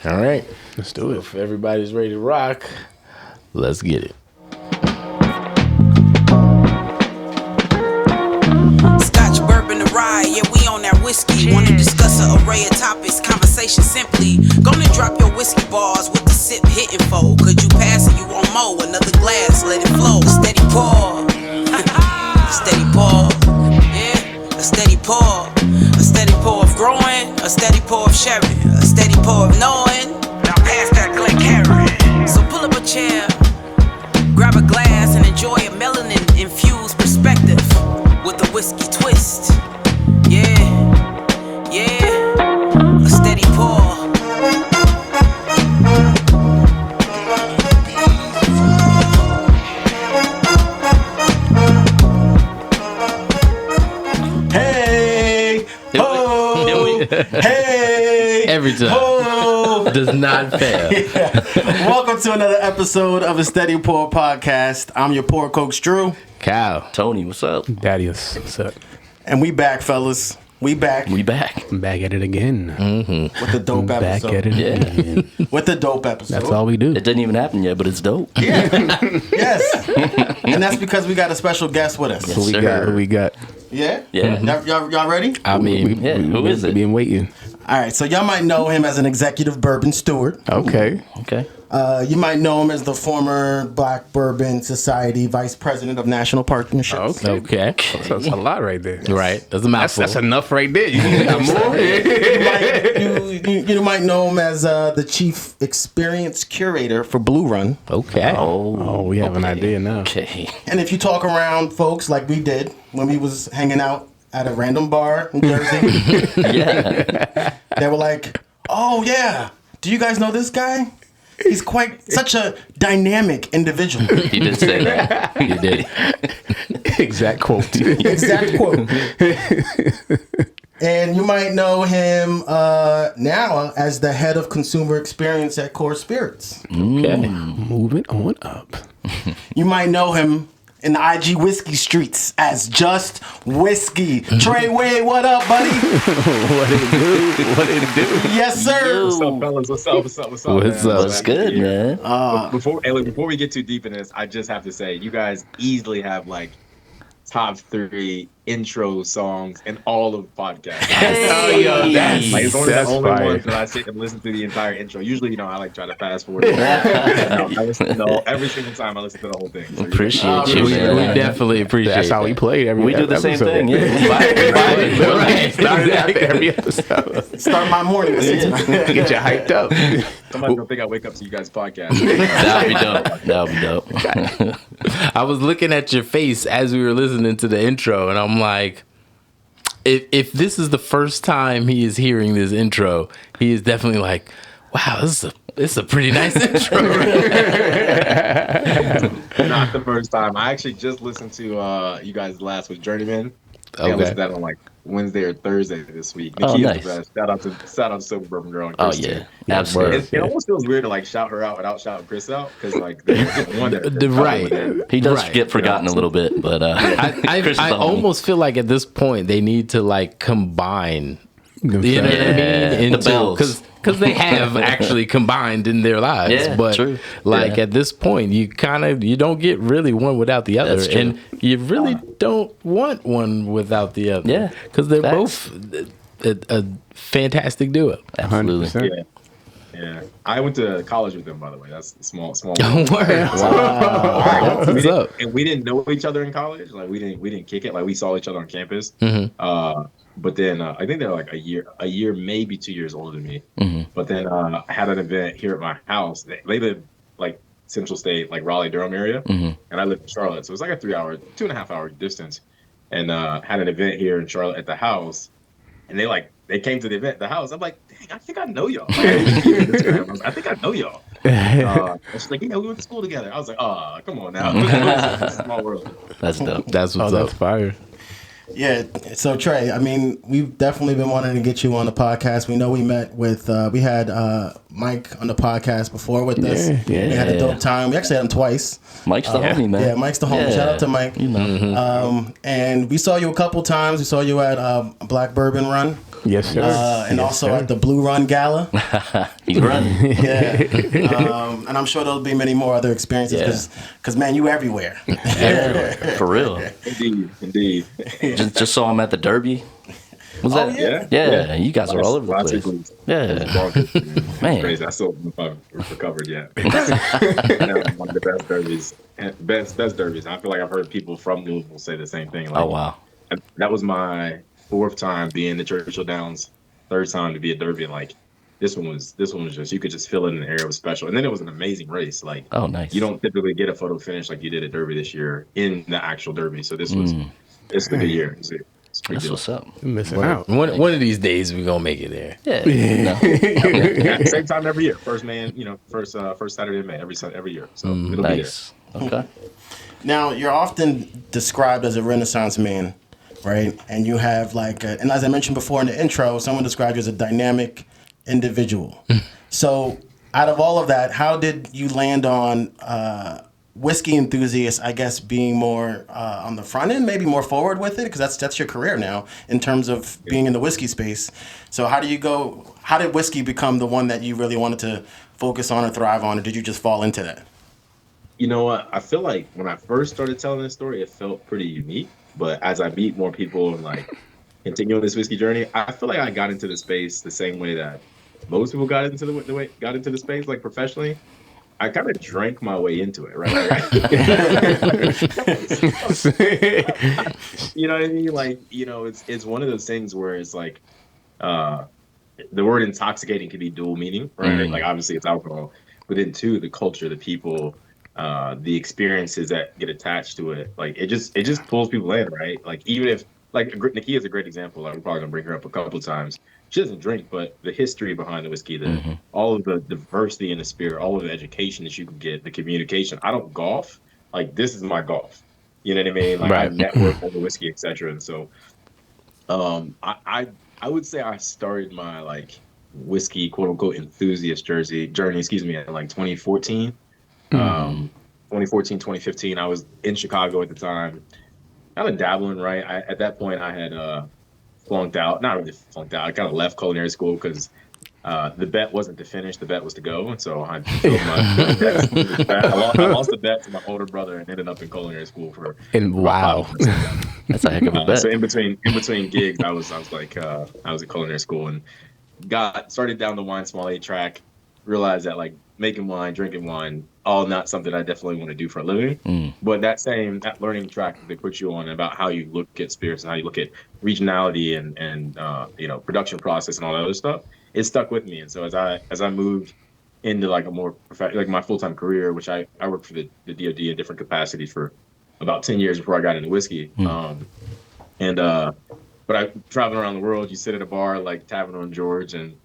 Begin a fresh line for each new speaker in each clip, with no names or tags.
All right.
Let's do it.
If everybody's ready to rock, let's get it.
Scotch, bourbon, and rye, yeah, we on that whiskey. Wanna discuss an array of topics, conversation simply. Gonna drop your whiskey bars with the sip hitting fold. Could you pass it? You want more? Another glass, let it flow. Steady pour. Steady pour. Yeah, a steady pour. A steady pour of growing, a steady pour of sharing, a steady pour of knowing. Now pass that Glen Carry. So pull up a chair, grab a glass, and enjoy a melanin-infused perspective with a whiskey twist. Yeah, yeah, a steady pour.
Hey, ho, hey,
Every time.
ho.
Does not fail.
Yeah. Welcome to another episode of a Steady Pour podcast. I'm your pour coach Drew,
Kyle.
Tony, what's up?
Darius, what's up?
and we back, fellas. We back
We back.
I'm back at it again.
with the dope
Back
episode.
at it again.
With the dope episode.
That's all we do.
It didn't even happen yet, but it's dope.
Yeah. Yes. And that's because we got a special guest with us.
Yes.
Who we
sir.
got? Who we got?
Yeah.
Yeah.
Y'all ready?
I mean,
Yeah, who is it?
Been waiting.
All right. So y'all might know him as an executive bourbon steward.
Okay.
Okay.
You might know him as the former Black Bourbon Society vice president of national partnerships.
okay.
So that's a lot right there.
Right. That's a mouthful.
That's enough right there. You need more.
You might know him as the chief experience curator for Blue Run.
Okay.
Oh, we have an idea now.
Okay.
And if you talk around folks like we did when we was hanging out at a random bar in Jersey,
Yeah.
they were like, "Oh yeah, do you guys know this guy? He's quite such a dynamic individual."
He did say that.
You did.
Exact quote.
Exact quote. And you might know him now as the head of consumer experience at Coors Spirits.
Okay.
Moving on up.
You might know him in the IG whiskey streets as Just Whiskey. Trey Wade, what up, buddy?
What it do? What it do?
Yes, sir.
What's up, fellas? What's up? What's up?
What's
What's up? man?
up?
What's good, man?
Before we get too deep in this, I just have to say, you guys easily have like top 3 intro songs in all of podcasts.
Oh, yo,
that's-
Like, it's only the
That's
only
fire.
ones that I sit and listen to the entire intro. Usually, I like try to fast forward. I listen to every single time I listen to the whole thing. So you're-
Appreciate
We,
you,
we
man.
definitely appreciate
That's how we
that.
play every
We do the same
episode.
thing. Yeah. We vibe it.
Right.
Started after every episode.
Start my morning listening to that.
Get you hyped up.
Somebody's gonna think I wake up to you guys' podcast.
That'll be dope. That'll be dope.
I was looking at your face as we were listening to the intro, and I'm like, if this is the first time he is hearing this intro, he is definitely like, wow, this is a pretty nice intro.
Not the first time. I actually just listened to you guys last with Journeyman. I listened to that on like Wednesday or Thursday this week.
Oh,
Nikia's
nice.
the best. Shout out to Sober Bourbon Girl and
Oh
Chris,
yeah,
too.
absolutely.
It almost feels weird to like shout her out without shouting Chris out because like they're one that
Right.
He does
Right.
get forgotten a little bit, but
I
Chris is
I
the homie.
almost feel like at this point they need to like combine. You know what I
Yeah,
mean?
the bells.
Because they have actually combined in their lives.
Yeah,
but
true.
like
Yeah.
at this point, you don't get really one without the other,
That's true.
and you really don't want one without the other.
Yeah,
because they're
facts.
both a fantastic duo.
Absolutely.
100%.
Yeah. I went to college with them, by the way. That's small.
Don't worry. That's what's up.
And we didn't know each other in college. Like we didn't kick it. Like we saw each other on campus.
Mhm.
But then I think they're like a year, maybe 2 years older than me.
Mhm.
But then I had an event here at my house. They live like Central State, like Raleigh, Durham area,
Mhm.
and I live in Charlotte, so it's like a 2.5 hour distance. And had an event here in Charlotte at the house, and they came to the event at the house. I'm like, dang, I think I know y'all. Like, I think I know y'all. And she's like, yeah, we went to school together. I was like, oh, come on now. It's a small world.
That's dope.
That's what's up.
That's fire.
Yeah. So Trey, I mean, we've definitely been wanting to get you on the podcast. We know we met with we had Mike on the podcast before with us.
Yeah.
We had a dope time. We actually had him twice.
Mike's the homie, man.
Yeah, Mike's the homie. Shout out to Mike.
You know.
And we saw you a couple times. We saw you at Black Bourbon Run.
Yes, sir.
And also at the Blue Run Gala.
He's running.
Yeah. And I'm sure there'll be many more other experiences because man, you everywhere.
Everywhere. For real.
Indeed.
Just saw him at the Derby. Was that?
Yeah.
Yeah, you guys are all over the
Last
place.
week was
Yeah.
bonkers,
Man.
crazy. I still don't know if I've recovered yet. One of the best derbies, best derbies. I feel like I've heard people from Louisville say the same thing. Like,
Oh, wow.
that was my 4th time being the Churchill Downs, 3rd time to be a derby. And like this one was just, you could just feel it in the air. It was special. And then it was an amazing race. Like,
Oh, nice.
you don't typically get a photo finish like you did at Derby this year in the actual Derby. So this was it's a good year. It's pretty
That's
good.
what's up.
You're missing out.
One of these days we gonna make it there.
Yeah.
Yeah, same time every year. First Saturday of May every year. So it'll be there.
Nice. Okay.
Now, you're often described as a Renaissance man, right? And you have and as I mentioned before in the intro, someone described you as a dynamic individual. So out of all of that, how did you land on whiskey enthusiast, I guess, being more on the front end, maybe more forward with it? Because that's your career now in terms of being in the whiskey space. So how did whiskey become the one that you really wanted to focus on or thrive on, or did you just fall into that?
You know what? I feel like when I first started telling this story, it felt pretty unique. But as I meet more people and continue on this whiskey journey, I feel like I got into the space the same way that most people got into the space, like professionally. I kind of drank my way into it, right? You know what I mean? Like, it's one of those things where it's like, the word intoxicating can be dual meaning, right? Like, obviously it's alcohol, but then too, the culture, the people, the experiences that get attached to it, like it just pulls people in, right? Like, even if Nikki is a great example. Like, I'm probably gonna bring her up a couple of times. She doesn't drink, but the history behind the whiskey, all of the diversity in the spirit, all of the education that you can get, the communication. I don't golf. Like, this is my golf. You know what I mean? Like, I network over whiskey, etc. And so, I would say I started my whiskey quote unquote enthusiast journey, in 2014. 2014, 2015. I was in Chicago at the time. Kind of dabbling, right? At that point, I had flunked out. Not really flunked out. I kind of left culinary school because the bet wasn't to finish. The bet was to go. And so I filled my bet. I lost the bet to my older brother and ended up in culinary school for.
And wow,
that's a heck of a bet.
So in between gigs, I was in culinary school and started down the wine sommelier track. Realized that making wine, drinking wine, all not something I definitely want to do for a living. But that learning track they put you on about how you look at spirits and how you look at regionality and production process and all that other stuff, it stuck with me. And so as I moved into a more my full-time career, which I worked for the DoD in different capacities for about 10 years before I got into whiskey. But I traveling around the world, you sit at a bar like Tavern on George and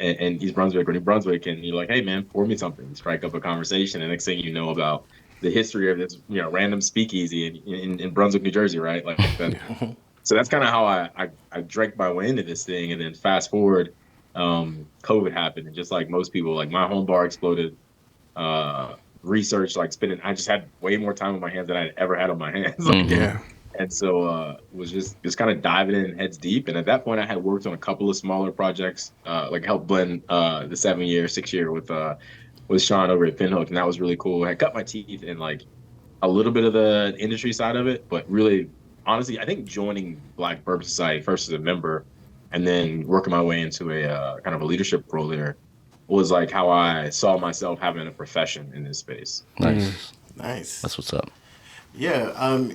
East Brunswick or New Brunswick, and you're like, hey man, pour me something, strike up a conversation, and next thing you know about the history of this random speakeasy in Brunswick, New Jersey, right? Like that. So that's kind of how I drank my way into this thing. And then fast forward, COVID happened, and just like most people, my home bar exploded. Research, I just had way more time on my hands than I'd ever had on my hands. And so was just kind of diving in heads deep. And at that point, I had worked on a couple of smaller projects, helped blend the 7-year, 6-year with Sean over at Pinhook, and that was really cool. I cut my teeth in a little bit of the industry side of it, but really, honestly, I think joining Black Bourbon Society first as a member, and then working my way into a kind of a leadership role there, was how I saw myself having a profession in this space.
Nice.
That's what's up.
Yeah.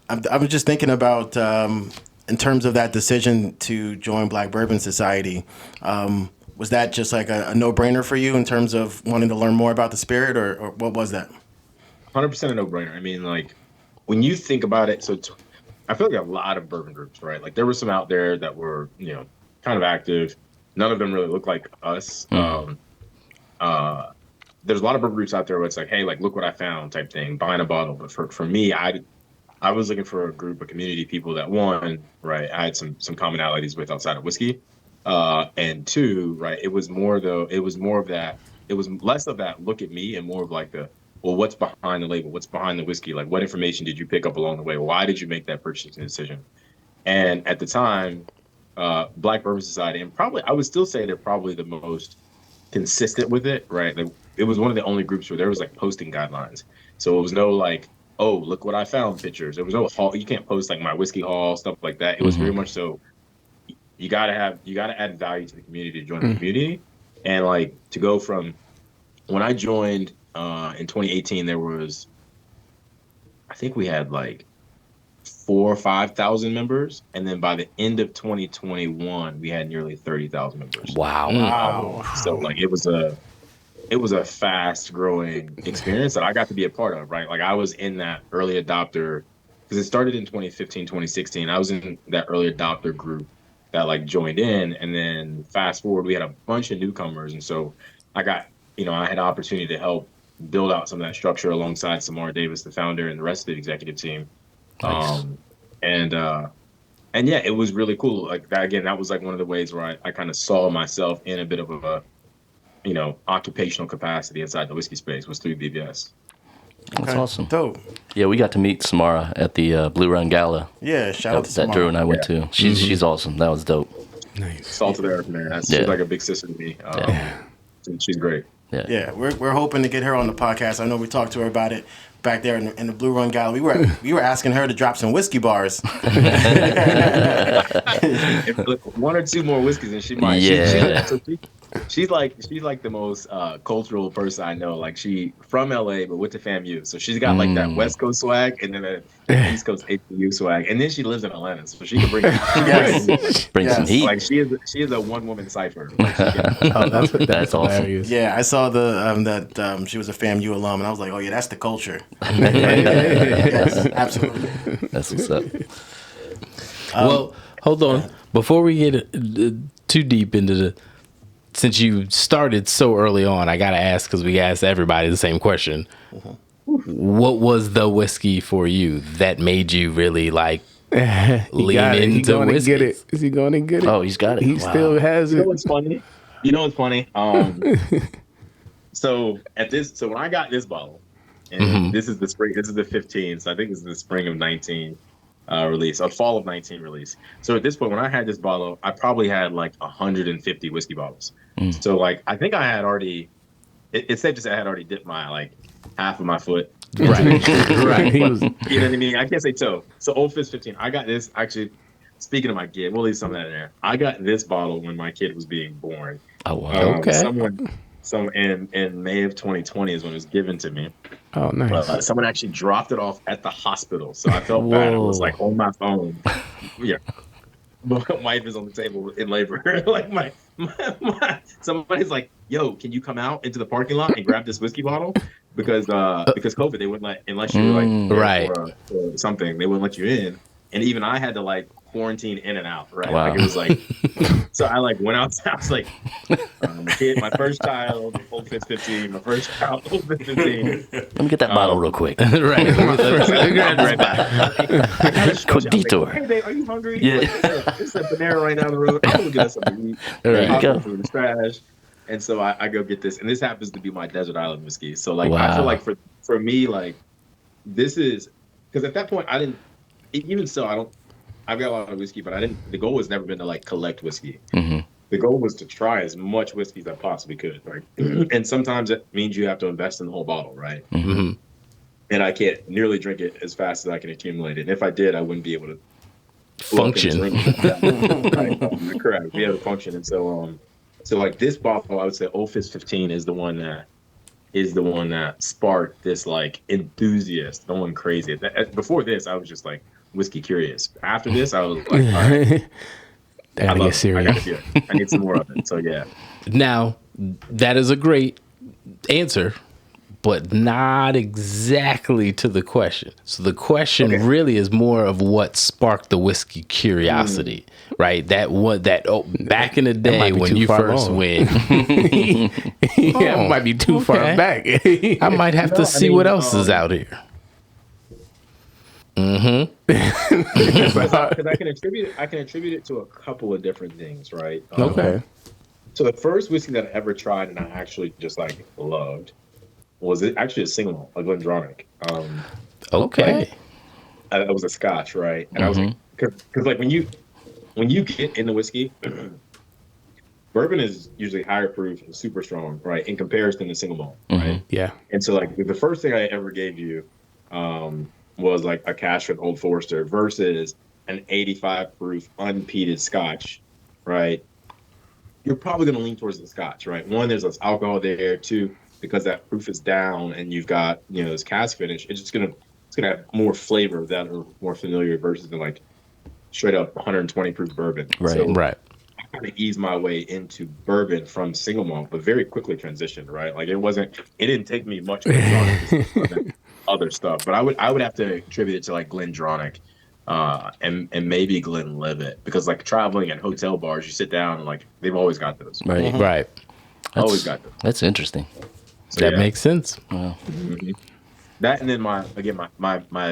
I was just thinking about, in terms of that decision to join Black Bourbon Society, was that just a no-brainer for you in terms of wanting to learn more about the spirit, or what was that?
100% a no-brainer. I mean, when you think about it, so I feel like a lot of bourbon groups, right? There were some out there that were, kind of active. None of them really look like us. There's a lot of bourbon groups out there where it's hey, look what I found type thing, buying a bottle. But for me, I was looking for a group of community people that, one, right, I had some commonalities with outside of whiskey, and two, right, it was less of that look at me and more of what's behind the label, what's behind the whiskey, what information did you pick up along the way, why did you make that purchasing decision? And at the time, Black Bourbon Society, and probably I would still say they're probably the most consistent with it, right? Like, it was one of the only groups where there was like posting guidelines. So it was no like, oh, look what I found pictures. There was no haul. You can't post like my whiskey haul, stuff like that. It was very much so you gotta add value to the community to join the community. And like to go from when I joined in 2018, there was, I think we had like 4,000 or 5,000 members, and then by the end of 2021, we had nearly 30,000 members.
Wow.
So like it was a fast growing experience that I got to be a part of, right? Like I was in that early adopter because it started in 2015, 2016. I was in that early adopter group that like joined in, and then fast forward, we had a bunch of newcomers, and so I got, I had the opportunity to help build out some of that structure alongside Samara Davis, the founder, and the rest of the executive team.
Nice.
And yeah, it was really cool. Like that, again, that was like one of the ways where I kind of saw myself in a bit of a, occupational capacity inside the whiskey space was through BBS.
That's awesome.
Dope.
Yeah, we got to meet Samara at the Blue Run Gala
Yeah, shout out to
that Drew and I went to. She's awesome. That was dope.
Nice.
Salt of the earth, man. She's like a big sister to me. She's great.
Yeah, we're hoping to get her on the podcast. I know we talked to her about it back there in the Blue Run Gala. We were asking her to drop some whiskey bars.
If, look, one or two more whiskeys and she might.
Yeah.
She's like the most cultural person I know. Like she from LA but went to FAMU, so she's got like that West Coast swag and then the East Coast HBU swag, and then she lives in Atlanta, so she can bring
Bring some heat.
Like she is a one woman cipher. Like,
That's awesome.
hilarious.
Yeah, I saw that she was a FAMU alum, and I was like, oh yeah, that's the culture. Yes, absolutely.
That's what's up.
Well, hold on. Before we get too deep into since you started so early on, I got to ask, because we asked everybody the same question. What was the whiskey for you that made you really like lean into whiskey?
Get it. Is he going to get it?
Oh, he's got it.
He still has
You
it.
know what's funny? So when I got this bottle, and this is the spring, this is the 15th, so I think this is the spring of 19 release, or fall of 19 release. So at this point, when I had this bottle, I probably had like 150 whiskey bottles. So like, I think I had already, it's safe to say I had already dipped my like half of my foot.
Right.
Right. He was,
You know what I mean? I can't say toe. So Old Fizz 15, I got this, actually, speaking of my kid, we'll leave some of that in there. I got this bottle when my kid was being born.
Oh, wow.
Okay.
In May of 2020 is when it was given to me.
oh, nice.
But someone actually dropped it off at the hospital, so I felt bad. I was like on my phone. Yeah, my wife is on the table in labor. Like my somebody's like, "Yo, can you come out into the parking lot and grab this whiskey bottle?" Because COVID, they wouldn't let, unless you were like there
right
for something, they wouldn't let you in. And even I had to like quarantine in and out, right?
Wow.
Like it was like, so I like went outside. I was like, my kid, my first child, Old Fizz 15, my first child, Old Fizz 15.
Let me get that bottle real quick.
right
Quick detour.
Hey, babe, are you hungry?
Yeah.
Like, it's a Panera right down the road. I'm gonna get us something to eat.
There you
I'll
go.
through the trash. And so I go get this, and this happens to be my desert island whiskey. So like I
Wow.
feel like for me, like this is because at that point I didn't. Even so, I've got a lot of whiskey, but the goal has never been to like collect whiskey. The goal was to try as much whiskey as I possibly could, right? And sometimes it means you have to invest in the whole bottle, right? And I can't nearly drink it as fast as I can accumulate it. And if I did, I wouldn't be able to
function.
Right. Correct. Be able to function. And so like this bottle, I would say Old Fizz 15 is the one that sparked this like enthusiast going crazy. Before this, I was just like whiskey curious. After this, I was like, all right,
I gotta get serious.
I need some more of it. So yeah.
Now, that is a great answer, but not exactly to the question. So the question really is more of what sparked the whiskey curiosity, right? Back in the day when you first went.
Yeah, it might be too far back.
I might have to see what else is out here.
Because I can attribute it to a couple of different things, right?
Okay.
So the first whiskey that I ever tried and I actually just like loved was actually a single malt, a Glendronach.
Okay.
It was a Scotch, right? And I was like, because like when you when you get into whiskey, bourbon is usually higher proof and super strong, right? In comparison to single malt, right?
Yeah.
And so like the first thing I ever gave you was like a cask from Old Forester versus an 85 proof unpeated Scotch, right? You're probably going to lean towards the Scotch, right? One, there's less alcohol there. Two, because that proof is down and you've got, you know, this cask finish, it's gonna have more flavor that are more familiar versus the like straight up 120 proof bourbon.
Right.
So
Right.
I kind of eased my way into bourbon from single malt, but very quickly transitioned, right? Like it didn't take me much than other stuff, but I would have to attribute it to like GlenDronach, and maybe Glenlivet, because like traveling at hotel bars, you sit down and like they've always got those.
Right.
Right.
Always got those.
That's interesting.
So,
That
yeah.
makes sense.
Wow.
Mhm. That, and then my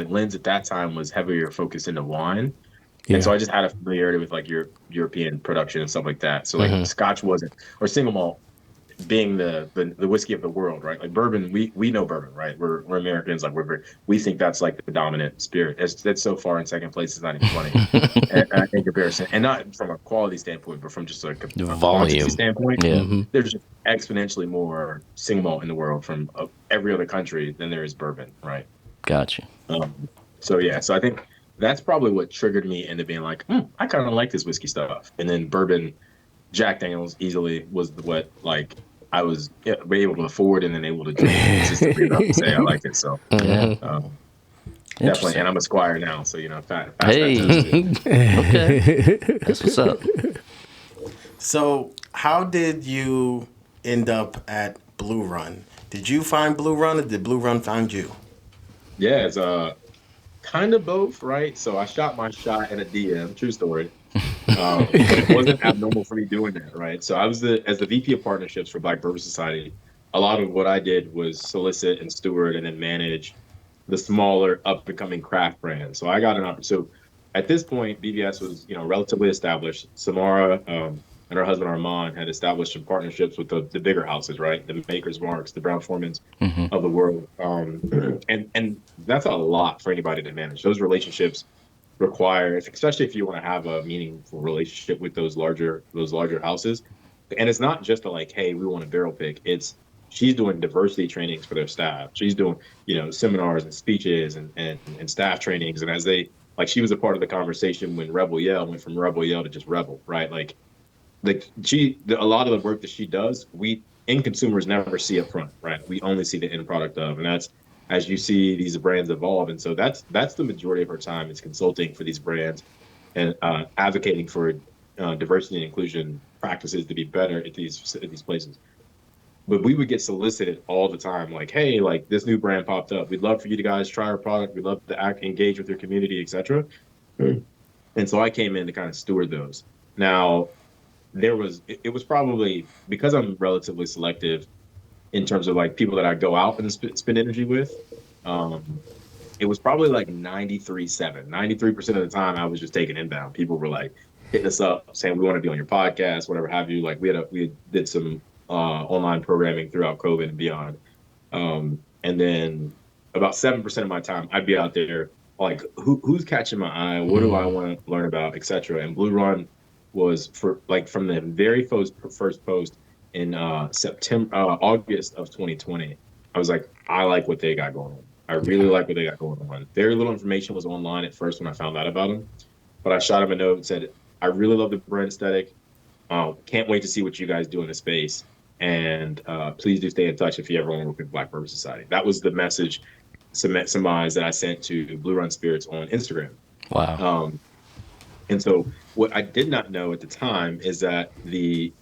lens at that time was heavier focused into wine.
Yeah.
And so I just had a familiarity with like your European production and stuff like that. So like Scotch wasn't, or single malt being the whiskey of the world, right? Like bourbon, we know bourbon, right? We're Americans, like we think that's like the dominant spirit. That's so far in second place, it's not even funny in comparison, and not from a quality standpoint, but from just like a
Volume.
quantity standpoint.
Yeah.
There's just exponentially more single malt in the world from every other country than there is bourbon, right?
Gotcha.
So yeah, so I think that's probably what triggered me into being like, I kind of like this whiskey stuff. And then bourbon, Jack Daniels easily was what like I was able to afford and then able to drink consistently enough to say I liked it. So definitely,
Interesting.
and I'm a squire now, so you know, fast
Hey. Okay. That's what's up.
So, how did you end up at Blue Run? Did you find Blue Run, or did Blue Run find you?
Yeah, it's kind of both, right? So I shot my shot in a DM, true story. But it wasn't abnormal for me doing that, right? So I was as the VP of partnerships for Black Bourbon Society. A lot of what I did was solicit and steward and then manage the smaller up and coming craft brands. So I got an opportunity. So at this point, BBS was relatively established. Samara and her husband Armand had established some partnerships with the bigger houses, right? The Makers Marks, the Brown Formans of the world, and that's a lot for anybody to manage. Those relationships require, especially if you want to have a meaningful relationship with those larger houses. And it's not just a like, hey, we want a barrel pick. It's she's doing diversity trainings for their staff. She's doing seminars and speeches and staff trainings. And as they she was a part of the conversation when Rebel Yell went from Rebel Yell to just Rebel, right? A lot of the work that she does, we end consumers never see up front, right? We only see the end product of, and that's as you see these brands evolve. And so that's the majority of her time is consulting for these brands and advocating for diversity and inclusion practices to be better at these places. But we would get solicited all the time, like, hey, like this new brand popped up. We'd love for you to guys try our product. We'd love to engage with your community, etc. And so I came in to kind of steward those. Now, it was probably because I'm relatively selective in terms of like people that I go out and spend energy with. It was probably like 93% of the time I was just taking inbound. People were like hitting us up saying we want to be on your podcast, whatever have you. Like we did some online programming throughout COVID and beyond. And then about 7% of my time I'd be out there like who's catching my eye, what do I want to learn about, etc. And Blue Run was for like from the very first post in August of 2020. I was like, I like what they got going on. I really like what they got going on. Very little information was online at first when I found out about them, but I shot him a note and said, I really love the brand aesthetic. Can't wait to see what you guys do in the space. And please do stay in touch if you ever want to work with Black Bourbon Society. That was the message surmised that I sent to Blue Run Spirits on Instagram.
Wow.
And so what I did not know at the time is that they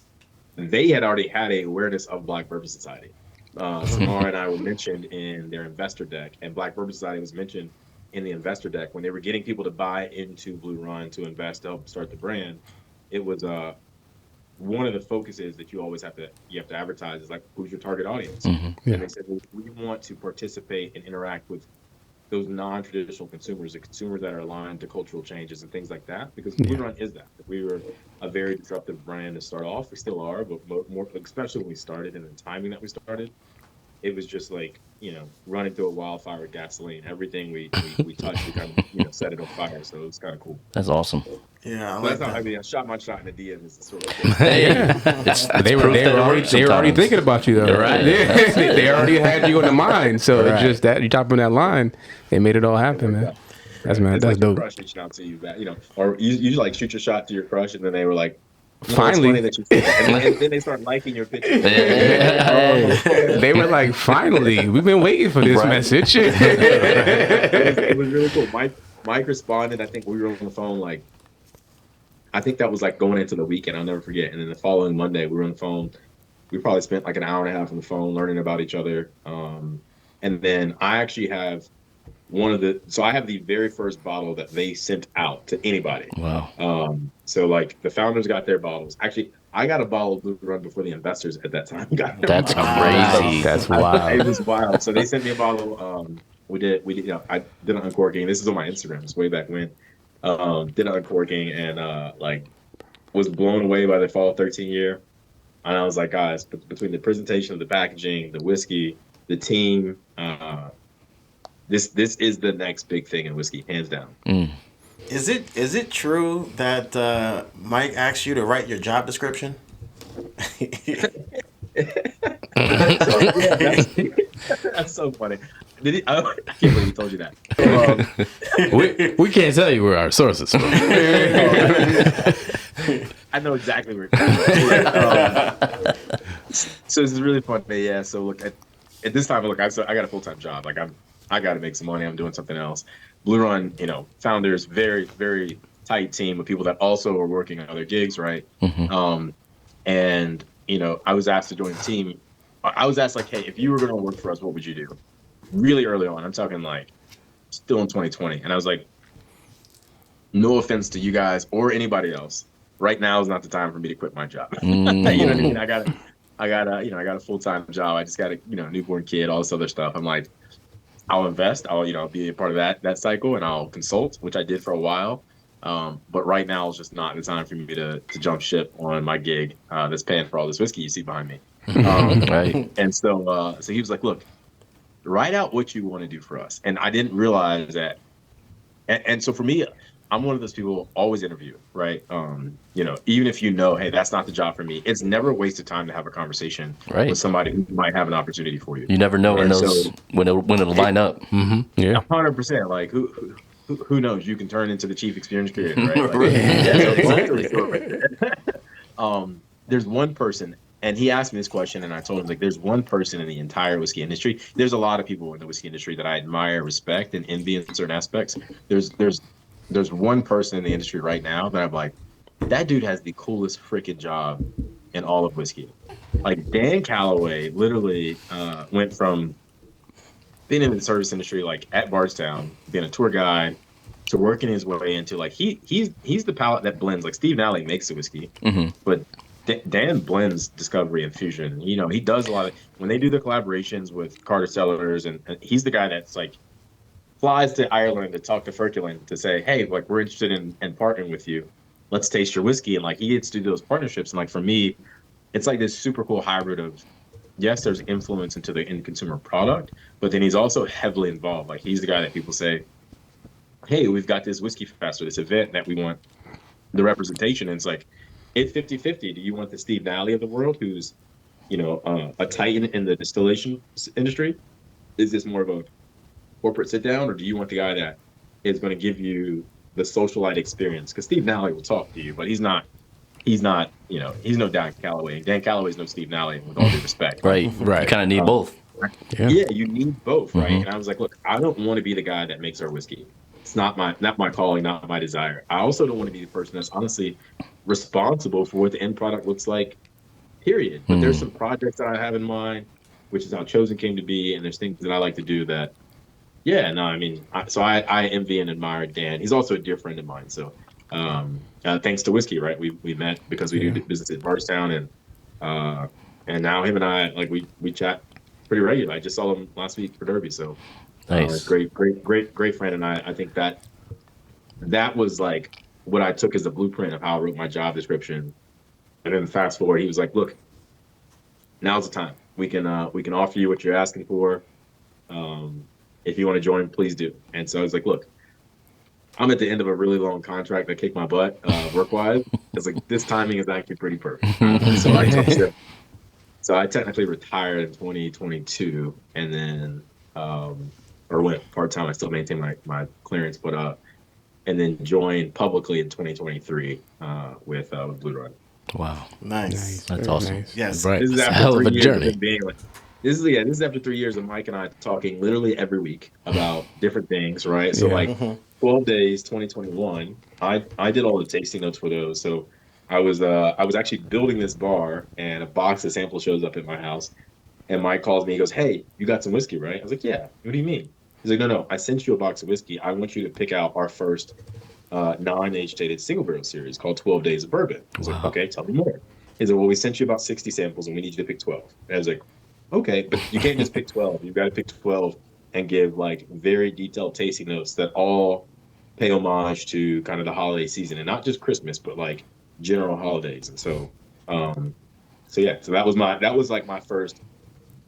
had already had a awareness of Black Bourbon Society. Samara and I were mentioned in their investor deck, and Black Bourbon Society was mentioned in the investor deck when they were getting people to buy into Blue Run to invest to help start the brand. It was one of the focuses that you always have to advertise is like, who's your target audience?
Yeah.
And they said, well, we want to participate and interact with those non-traditional consumers, the consumers that are aligned to cultural changes and things like that, because Blue Run is that. We were a very disruptive brand to start off. We still are, but more, especially when we started and the timing that we started. it was just like, running through a wildfire with gasoline. Everything we touched, we kind of, set it on fire. So it was kind of cool.
That's awesome.
Yeah, I
So
like
that's how
that.
I shot my shot in the DM. Is the sort of
Hey,
They were already thinking about you though.
You're right.
They already had you in the mind. So it's just that you top on that line, they made it all happen, man. That's
It's like
dope.
your crush reaching out to you, or you like shoot your shot to your crush, and then they were like,
Finally,
it's funny that you and then they start liking your picture.
they were like, finally, we've been waiting for this message.
It was really cool. Mike responded. I think we were on the phone like, I think that was like going into the weekend. I'll never forget. And then the following Monday, we were on the phone. We probably spent like an hour and a half on the phone learning about each other. And then I actually have I have the very first bottle that they sent out to anybody.
Wow.
So like the founders got their bottles. Actually, I got a bottle of Blue Run before the investors at that time got their
That's
bottles.
crazy.
That's wild.
It was wild. So they sent me a bottle. We did. I did an uncorking. This is on my Instagram. It's way back when. Did an uncorking and like was blown away by the fall 13 year. And I was like, guys, between the presentation of the packaging, the whiskey, the team, this is the next big thing in whiskey, hands down.
Is it true that Mike asked you to write your job description?
That's so funny. Did he? I can't believe he told you that.
We can't tell you where our sources.
I know exactly where. So this is really funny. Yeah. So look, at this time, look, I got a full-time job. Like I got to make some money. I'm doing something else. Blue Run, founders, very, very tight team of people that also are working on other gigs, right?
Mm-hmm.
And I was asked to join the team. I was asked like, hey, if you were going to work for us, what would you do? Really early on. I'm talking like still in 2020. And I was like, no offense to you guys or anybody else. Right now is not the time for me to quit my job. You know what I mean? I got a full-time job. I just got a, newborn kid, all this other stuff. I'm like, I'll invest. I'll be a part of that cycle, and I'll consult, which I did for a while. But right now is just not the time for me to jump ship on my gig that's paying for all this whiskey you see behind me.
Right.
And so he was like, look, write out what you want to do for us. And I didn't realize that. And so for me, I'm one of those people who always interview, right? Even if hey, that's not the job for me, it's never a waste of time to have a conversation with somebody who might have an opportunity for you.
You never know when it'll line up.
Mm-hmm. Yeah.
100%. Like who knows? You can turn into the chief experience creator, right? Like, there's one person, and he asked me this question, and I told him like, there's one person in the entire whiskey industry. There's a lot of people in the whiskey industry that I admire, respect, and envy in certain aspects. There's one person in the industry right now that I'm like, that dude has the coolest freaking job in all of whiskey. Like Dan Calloway literally went from being in the service industry, like at Bardstown, being a tour guide, to working his way into like he's the palate that blends. Like Steve Nally makes the whiskey, but Dan blends discovery and fusion. He does a lot of when they do the collaborations with Carter Cellars, and he's the guy that's like flies to Ireland to talk to Furculant to say, hey, like we're interested in partnering with you. Let's taste your whiskey. And like he gets to do those partnerships. And like for me, it's like this super cool hybrid of, yes, there's influence into the end consumer product, but then he's also heavily involved. Like he's the guy that people say, hey, we've got this whiskey fest or this event that we want the representation. And it's like, it's 50-50. Do you want the Steve Nally of the world who's, a titan in the distillation industry? Is this more of a corporate sit down, or do you want the guy that is going to give you the socialite experience? Because Steve Nally will talk to you, but he's no Dan Calloway. Dan Calloway's no Steve Nally, with all due respect.
Right. You kind of need both.
Yeah, you need both, right? And I was like, look, I don't want to be the guy that makes our whiskey. It's not my calling, not my desire. I also don't want to be the person that's honestly responsible for what the end product looks like, period. But there's some projects that I have in mind, which is how Chosen came to be, and there's things that I like to do that, I envy and admire Dan. He's also a dear friend of mine. So thanks to whiskey, right? We met because we do business at Bardstown, and now him and I, like we chat pretty regularly. I just saw him last week for Derby. So
nice.
Great friend. And I think that was like what I took as a blueprint of how I wrote my job description. And then fast forward, he was like, look, now's the time. we can offer you what you're asking for. If you want to join, please do. And so I was like, look, I'm at the end of a really long contract that kicked my butt work-wise. It's like this timing is actually pretty perfect. So I technically retired in 2022, and then or went part-time. I still maintain my clearance, but and then joined publicly in 2023 with Blue Run.
Wow,
Nice.
That's awesome.
Nice.
Yes.
Right,
This is
it's a
after
hell of
3
a
years
journey.
of being like, this is after 3 years of Mike and I talking literally every week about different things, right? So
Yeah.
like 12 days, 2021, I did all the tasting notes for those. So I was actually building this bar, and a box of samples shows up at my house, and Mike calls me. He goes, "Hey, you got some whiskey, right?" I was like, "Yeah." What do you mean? He's like, "No, I sent you a box of whiskey. I want you to pick out our first non-age-dated single barrel series called 12 Days of Bourbon." I was like, "Okay, tell me more." He's like, "Well, we sent you about 60 samples, and we need you to pick 12." And I was like, "Okay, but you can't just pick 12. You've got to pick 12 and give like very detailed tasting notes that all pay homage to kind of the holiday season, and not just Christmas, but like general holidays." And so, so that was like my first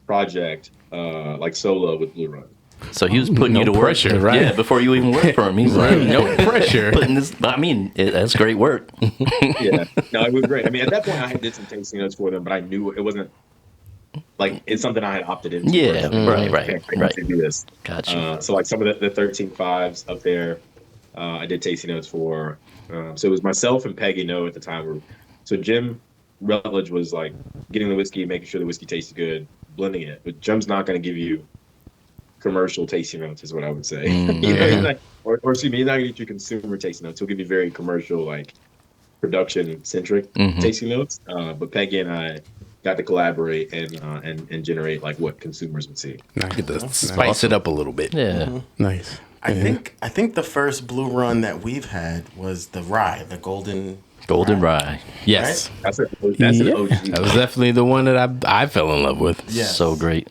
project, like solo with Blue Run.
So he was putting you to work,
pressure, right?
Yeah, before you even worked for him. He's like,
No pressure.
putting this. I mean, that's great work.
Yeah, no, it was great. I mean, at that point, I had did some tasting notes for them, but I knew it wasn't like it's something I had opted into.
Yeah, right.
I need to do this.
Gotcha.
So like some of the 13.5s up there, I did tasting notes for. So it was myself and Peggy No at the time. So Jim Rutledge was like getting the whiskey, making sure the whiskey tasted good, blending it. But Jim's not going to give you commercial tasting notes, is what I would say. You know, he's like, or excuse me, he's not going to get you consumer tasting notes. He'll give you very commercial, like production centric tasting notes. But Peggy and I got to collaborate and generate like what consumers would see.
Get to spice it up a little bit.
Yeah.
Nice.
I think the first Blue Run that we've had was the rye, the golden
Rye.
Yes,
That's an OG.
that was definitely the one that I fell in love with.
Yes.
So great.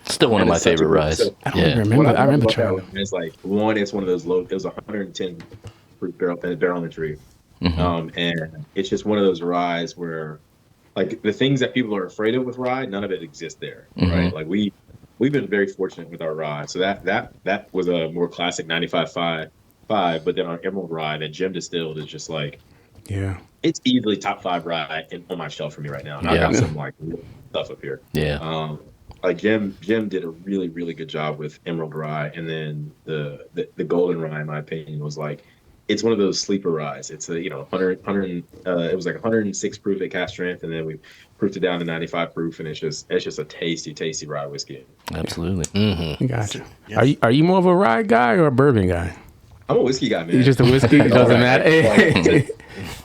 Still one of my favorite ryes.
I don't
Yeah.
remember. I remember trying them.
It's like it's one of those low. It was 110 proof barometry, and it's just one of those ryes where, like, the things that people are afraid of with rye, none of it exists there, right? Like we've been very fortunate with our rye. So that was a more classic 95.5, but then our Emerald rye that Jim distilled is just like,
Yeah.
it's easily top 5 rye on my shelf for me right now. And I got some like real stuff up here.
Yeah.
Like Jim did a really, really good job with Emerald Rye, and then the Golden Rye, in my opinion, was like, it's one of those sleeper ryes. It's a 100 it was like 106 proof at cast strength, and then we proofed it down to 95 proof, and it's just a tasty rye whiskey.
Absolutely.
Gotcha.
Yes.
Are you more of a rye guy or a bourbon guy?
I'm a whiskey guy, man.
You're just a whiskey. It doesn't matter.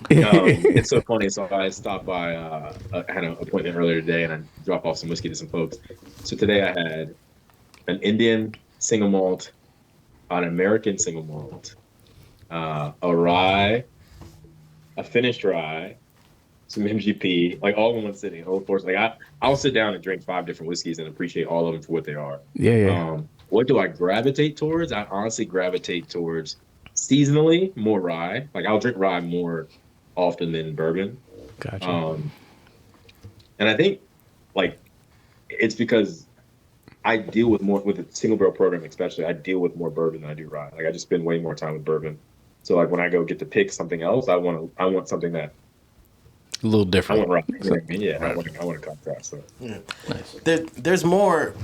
It's so funny. So I stopped by. I had an appointment earlier today, and I dropped off some whiskey to some folks. So today I had an Indian single malt, an American single malt, a rye, a finished rye, some MGP, like all in one sitting. Whole course. Like I'll sit down and drink 5 different whiskeys and appreciate all of them for what they are.
Yeah.
What do I gravitate towards? I honestly gravitate towards seasonally more rye. Like I'll drink rye more often than bourbon.
Gotcha.
And I think like it's because I deal with more with the single barrel program, especially. I deal with more bourbon than I do rye. Like I just spend way more time with bourbon. So like when I go get to pick something else, I want something that
A little
I
different.
want rye. You know what I mean? Yeah, I want to contrast. So.
There's more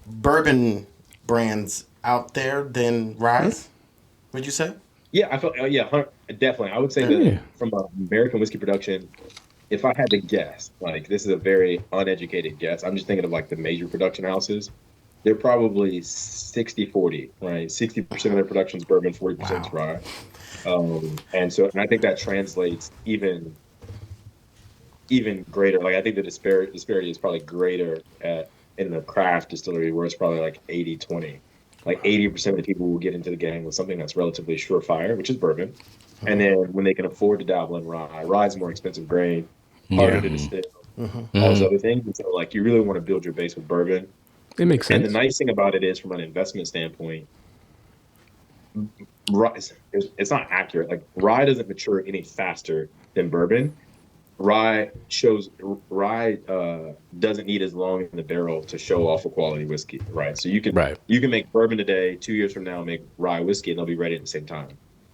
bourbon brands out there than rye. Would you say?
Yeah, I felt definitely. I would say that from American whiskey production, if I had to guess, like this is a very uneducated guess, I'm just thinking of like the major production houses. They're probably 60-40, right? 60% of their production is bourbon, 40% is rye. And I think that translates even greater. Like I think the disparity is probably greater in the craft distillery, where it's probably like 80-20. Like 80% of the people will get into the game with something that's relatively surefire, which is bourbon. And then when they can afford to dabble in rye is more expensive grain, harder to distill, all those other things. And so like you really want to build your base with bourbon.
It makes sense.
And the nice thing about it is, from an investment standpoint, rye, it's not accurate. Like rye doesn't mature any faster than bourbon, rye doesn't need as long in the barrel to show off a quality whiskey, right? So you can make bourbon today, 2 years from now, make rye whiskey, and they'll be ready at the same time,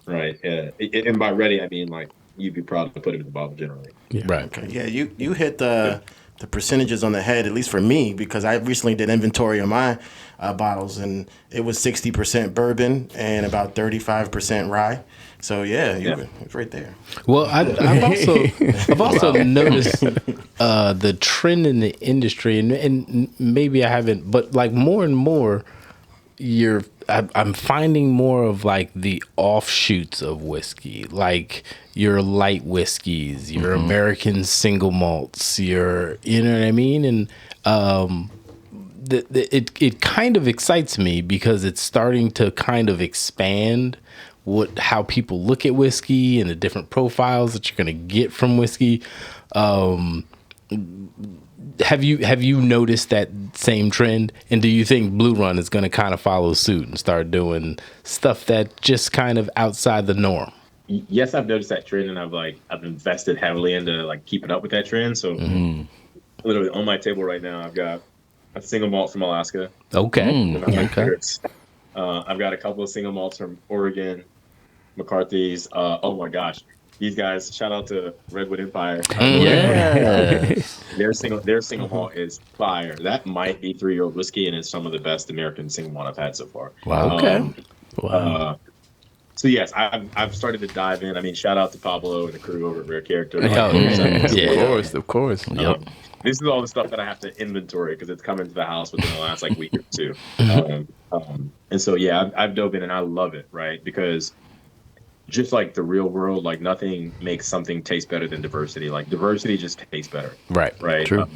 right? And by ready, I mean like you'd be proud to put it in the bottle generally.
Yeah.
Right.
Okay. Yeah, you hit the percentages on the head, at least for me, because I recently did inventory of my bottles, and it was 60% bourbon and about 35% rye. So yeah, it was right there.
Well, I've also noticed the trend in the industry, and maybe I haven't, but like more and more, I'm finding more of like the offshoots of whiskey, like your light whiskeys, your American single malts, you know what I mean, and it kind of excites me because it's starting to kind of expand how people look at whiskey and the different profiles that you're going to get from whiskey. Have you noticed that same trend? And do you think Blue Run is going to kind of follow suit and start doing stuff that just kind of outside the norm?
Yes, I've noticed that trend, and I've invested heavily into like keeping up with that trend. So literally on my table right now, I've got a single malt from Alaska.
Okay.
Okay. I've got a couple of single malts from Oregon, McCarthy's. Oh my gosh, these guys! Shout out to Redwood Empire.
Yeah.
Their single malt is fire. That might be 3-year-old whiskey, and it's some of the best American single malt I've had so far.
Wow. Okay.
Wow. So yes, I've started to dive in. I mean, shout out to Pablo and the crew over at Rare Character.
Of course.
Yep.
This is all the stuff that I have to inventory because it's coming to the house within the last like week or two. And so yeah, I've dove in and I love it, right? Because just like the real world, like nothing makes something taste better than diversity. Like diversity just tastes better.
Right.
True.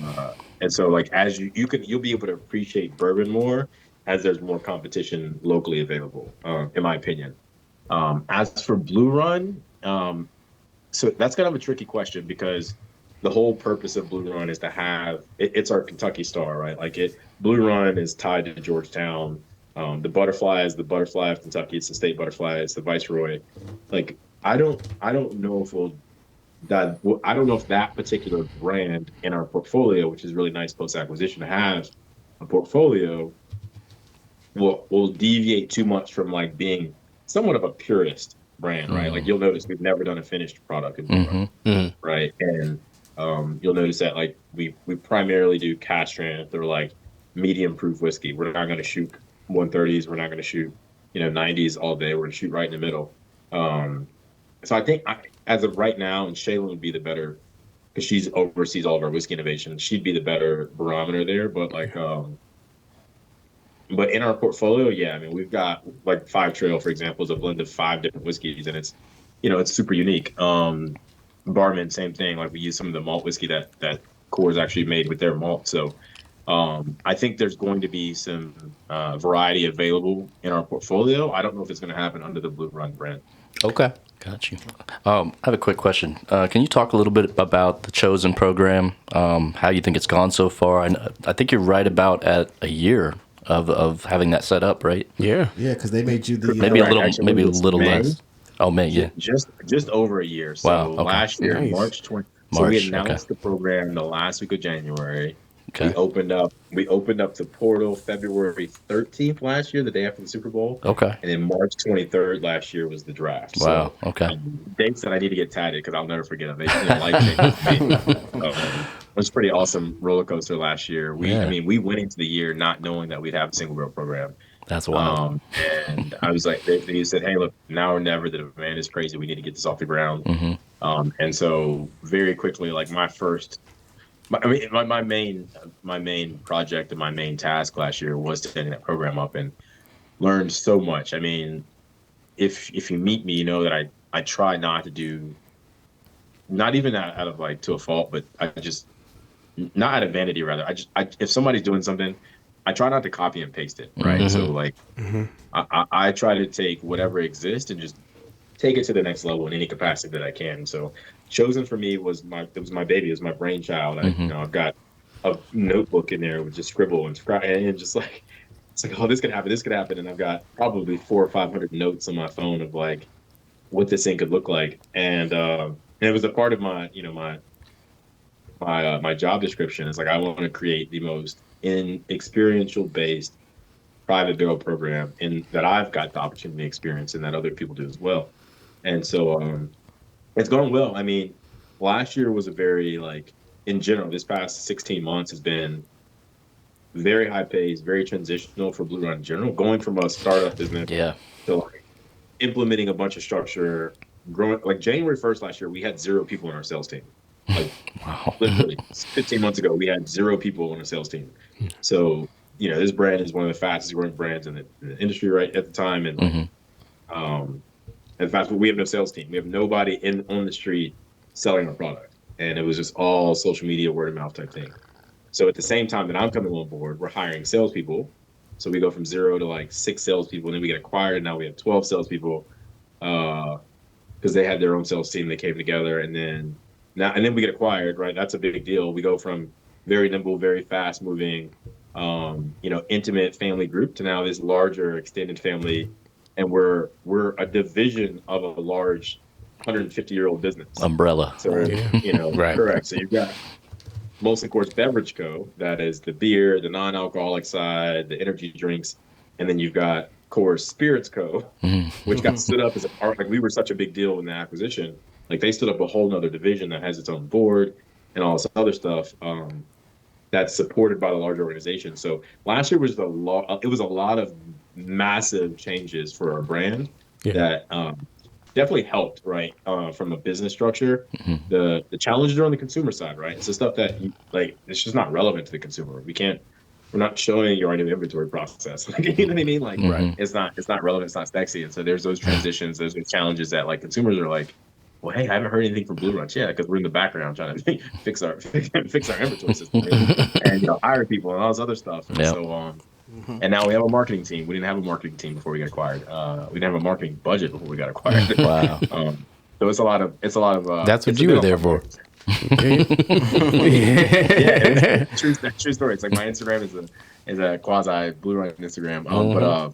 And so like as you'll be able to appreciate bourbon more as there's more competition locally available, in my opinion. As for Blue Run, so that's kind of a tricky question because the whole purpose of Blue Run is to have it's our Kentucky star, right? Like Blue Run is tied to Georgetown. The butterfly is the butterfly of Kentucky. It's the state butterfly. It's the viceroy. Like I don't know if that particular brand in our portfolio, which is really nice post acquisition to have a portfolio, will deviate too much from like being somewhat of a purist brand, right? Like you'll notice we've never done a finished product in Blue Run, right? And you'll notice that like we primarily do cask strength or like medium proof whiskey. We're not going to shoot 130s. We're not going to shoot 90s all day. We're going to shoot right in the middle. So I think as of right now, and Shaylin would be the better because she oversees all of our whiskey innovation. She'd be the better barometer there. But like, but in our portfolio, yeah, I mean we've got like 5 Trail, for example, is a blend of 5 different whiskeys, and it's it's super unique. Barman, same thing. Like we use some of the malt whiskey that Coors actually made with their malt. So I think there's going to be some variety available in our portfolio. I don't know if it's going to happen under the Blue Run brand.
Okay.
Got you. I have a quick question. Can you talk a little bit about the Chosen program, how you think it's gone so far? I think you're right about at a year of having that set up, right?
Yeah.
Yeah, because they made you the
Maybe a little less. Oh, man, yeah.
Just over a year. So
Wow, okay.
last year,
Nice.
March 20. So we announced the program the last week of January.
Okay.
We opened up the portal February 13th last year, the day after the Super Bowl.
Okay.
And then March 23rd last year was the draft.
Wow.
So,
Okay.
dates that I need to get tatted because I'll never forget them. They life-changing. It was a pretty awesome roller coaster last year. We went into the year not knowing that we'd have a single barrel program.
That's wild.
And I was like, they said, hey, look, now or never, the demand is crazy. We need to get this off the ground. And so very quickly, like my main project and my main task last year was setting that program up and learned so much. I mean, if you meet me, you know that I try not to do, not even out of like to a fault, but I just, not out of vanity rather. If somebody's doing something, I try not to copy and paste it, right? So like, I try to take whatever exists and just take it to the next level in any capacity that I can. So Chosen for me was my baby, it was my brainchild. I've got a notebook in there with just scribble and just like, it's like, oh, this could happen. And I've got probably 400 or 500 notes on my phone of like what this thing could look like. And it was a part of my my job description is like I want to create the most experiential based private barrel program in that I've got the opportunity to experience and that other people do as well. And so it's going well. I mean, last year was a very like in general, this past 16 months has been very high paced, very transitional for Blue Run in general, going from a startup business to like implementing a bunch of structure, growing like January 1st last year, we had 0 people in our sales team. Like literally 15 months ago, we had 0 people on a sales team. So, you know, this brand is one of the fastest growing brands in the industry right at the time. And in fact, we have no sales team. We have nobody on the street selling our product. And it was just all social media, word of mouth type thing. So at the same time that I'm coming on board, we're hiring salespeople. So we go from 0 to like 6 salespeople, and then we get acquired, and now we have 12 salespeople because they had their own sales team. They came together, and then we get acquired, right? That's a big deal. We go from very nimble, very fast moving, intimate family group to now this larger extended family, and we're a division of a large 150-year-old business
umbrella.
So right. Correct. So you've got Molson Coors Beverage Co. That is the beer, the non-alcoholic side, the energy drinks, and then you've got Coors Spirits Co., which got stood up as a part. Like we were such a big deal in the acquisition. Like they stood up a whole nother division that has its own board and all this other stuff that's supported by the large organization. So last year was it was a lot of massive changes for our brand that definitely helped, right? From a business structure, the challenges are on the consumer side, right? It's the stuff that it's just not relevant to the consumer. We're not showing your new inventory process. Like, you know what I mean? Like, it's not relevant, it's not sexy. And so there's those transitions, those challenges that like consumers are like, well, hey, I haven't heard anything from Blue Run. Yeah, because we're in the background trying to fix our inventory system and hire people and all this other stuff. And so and now we have a marketing team. We didn't have a marketing team before we got acquired. We didn't have a marketing budget before we got acquired.
Wow.
So it's a lot of
that's what you were there for.
True story. It's like my Instagram is a quasi Blue Run Instagram.